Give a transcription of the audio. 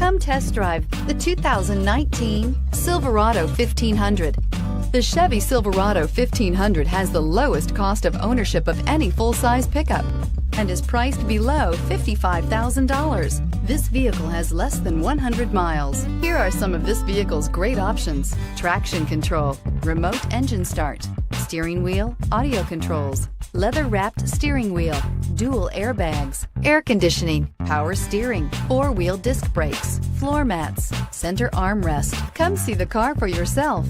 Come test drive the 2019 Silverado 1500. The Chevy Silverado 1500 has the lowest cost of ownership of any full-size pickup and is priced below $55,000. This vehicle has less than 100 miles. Here are some of this vehicle's great options: traction control, remote engine start, steering wheel audio controls, leather-wrapped steering wheel, dual airbags, air conditioning, power steering, four-wheel disc brakes, floor mats, center armrest. Come see the car for yourself.